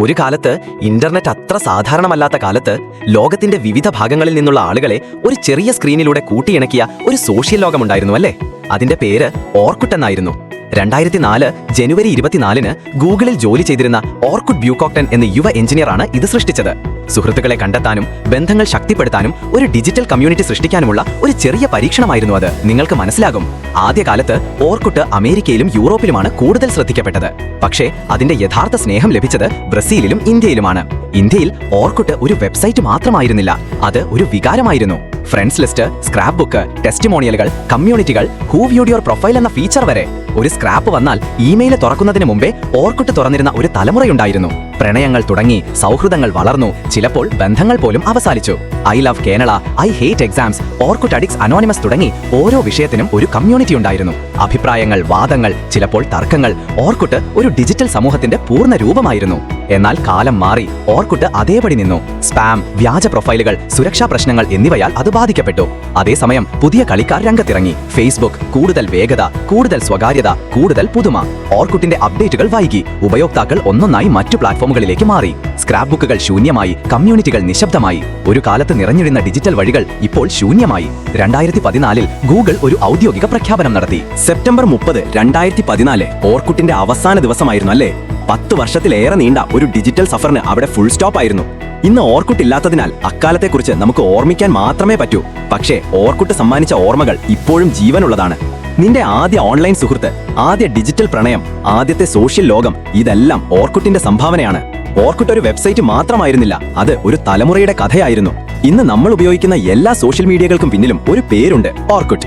ഒരു കാലത്ത് ഇന്റർനെറ്റ് അത്ര സാധാരണമല്ലാത്ത കാലത്ത് ലോകത്തിന്റെ വിവിധ ഭാഗങ്ങളിൽ നിന്നുള്ള ആളുകളെ ഒരു ചെറിയ സ്ക്രീനിലൂടെ കൂട്ടിയിണക്കിയ ഒരു സോഷ്യൽ ലോകമുണ്ടായിരുന്നു അല്ലേ? അതിന്റെ പേര് ഓർക്കുട്ട് എന്നായിരുന്നു. 2004 ജനുവരി 24-ന് ഗൂഗിളിൽ ജോലി ചെയ്തിരുന്ന ഓർക്കുട്ട് ബ്യൂക്കോക്ടൻ എന്ന യുവ എഞ്ചിനീയറാണ് ഇത് സൃഷ്ടിച്ചത്. സുഹൃത്തുക്കളെ കണ്ടെത്താനും ബന്ധങ്ങൾ ശക്തിപ്പെടുത്താനും ഒരു ഡിജിറ്റൽ കമ്മ്യൂണിറ്റി സൃഷ്ടിക്കാനുമുള്ള ഒരു ചെറിയ പരീക്ഷണമായിരുന്നു അത്. നിങ്ങൾക്ക് മനസ്സിലാകും, ആദ്യകാലത്ത് ഓർക്കുട്ട് അമേരിക്കയിലും യൂറോപ്പിലുമാണ് കൂടുതൽ ശ്രദ്ധിക്കപ്പെട്ടത്. പക്ഷേ അതിന്റെ യഥാർത്ഥ സ്നേഹം ലഭിച്ചത് ബ്രസീലിലും ഇന്ത്യയിലുമാണ്. ഇന്ത്യയിൽ ഓർക്കുട്ട് ഒരു വെബ്സൈറ്റ് മാത്രമായിരുന്നില്ല, അത് ഒരു വികാരമായിരുന്നു. ഫ്രണ്ട്സ് ലിസ്റ്റ്, സ്ക്രാപ്പ് ബുക്ക്, ടെസ്റ്റിമോണിയലുകൾ, കമ്മ്യൂണിറ്റികൾ, ഹൂ വ്യൂഡ് യുവർ പ്രൊഫൈൽ എന്ന ഫീച്ചർ വരെ. ഒരു സ്ക്രാപ്പ് വന്നാൽ ഇമെയിൽ തുറക്കുന്നതിന് മുമ്പേ ഓർക്കുട്ട് തുറന്നിരുന്ന ഒരു തലമുറയുണ്ടായിരുന്നു. പ്രണയങ്ങൾ തുടങ്ങി, സൗഹൃദങ്ങൾ വളർന്നു, ചിലപ്പോൾ ബന്ധങ്ങൾ പോലും അവസാനിച്ചു. I love Kerala, I hate exams, ഓർക്കുട്ട് addicts anonymous തുടങ്ങി ഓരോ വിഷയത്തിനും ഒരു കമ്മ്യൂണിറ്റി ഉണ്ടായിരുന്നു. അഭിപ്രായങ്ങൾ, വാദങ്ങൾ, ചിലപ്പോൾ തർക്കങ്ങൾ. ഓർക്കുട്ട് ഒരു ഡിജിറ്റൽ സമൂഹത്തിന്റെ പൂർണ്ണ രൂപമായിരുന്നു. എന്നാൽ കാലം മാറി, ഓർക്കുട്ട് അതേപടി നിന്നു. സ്പാം, വ്യാജ പ്രൊഫൈലുകൾ, സുരക്ഷാ പ്രശ്നങ്ങൾ എന്നിവയാൽ അത് ബാധിക്കപ്പെട്ടു. അതേസമയം പുതിയ കളിക്കാർ രംഗത്തിറങ്ങി. ഫേസ്ബുക്ക് കൂടുതൽ വേഗത, കൂടുതൽ സ്വകാര്യത, കൂടുതൽ പുതുമ. ഓർക്കുട്ടിന്റെ അപ്ഡേറ്റുകൾ വൈകി, ഉപയോക്താക്കൾ ഒന്നൊന്നായി മറ്റു പ്ലാറ്റ്ഫോമുകളിലേക്ക് മാറി. സ്ക്രാപ്പ് ബുക്കുകൾ ശൂന്യമായി, കമ്മ്യൂണിറ്റികൾ നിശബ്ദമായി. ഒരു കാലത്ത് നിറഞ്ഞിരുന്ന ഡിജിറ്റൽ വഴികൾ ഇപ്പോൾ ശൂന്യമായി. 2014-ൽ ഗൂഗിൾ ഒരു ഔദ്യോഗിക പ്രഖ്യാപനം നടത്തി. സെപ്റ്റംബർ 30, 2014 ഓർക്കുട്ടിന്റെ അവസാന ദിവസമായിരുന്നു അല്ലേ? 10 വർഷത്തിലേറെ നീണ്ട ഒരു ഡിജിറ്റൽ സഫറിന് അവിടെ ഫുൾ സ്റ്റോപ്പ് ആയിരുന്നു. ഇന്ന് ഓർക്കുട്ട് ഇല്ലാത്തതിനാൽ അക്കാലത്തെക്കുറിച്ച് നമുക്ക് ഓർമ്മിക്കാൻ മാത്രമേ പറ്റൂ. പക്ഷേ ഓർക്കുട്ട് സമ്മാനിച്ച ഓർമ്മകൾ ഇപ്പോഴും ജീവനുള്ളതാണ്. നിന്റെ ആദ്യ ഓൺലൈൻ സുഹൃത്ത്, ആദ്യ ഡിജിറ്റൽ പ്രണയം, ആദ്യത്തെ സോഷ്യൽ ലോകം, ഇതെല്ലാം ഓർക്കുട്ടിന്റെ സംഭാവനയാണ്. ഓർക്കുട്ട് ഒരു വെബ്സൈറ്റ് മാത്രമായിരുന്നില്ല, അത് ഒരു തലമുറയുടെ കഥയായിരുന്നു. ഇന്ന് നമ്മൾ ഉപയോഗിക്കുന്ന എല്ലാ സോഷ്യൽ മീഡിയകൾക്കും പിന്നിലും ഒരു പേരുണ്ട്, ഓർക്കുട്ട്.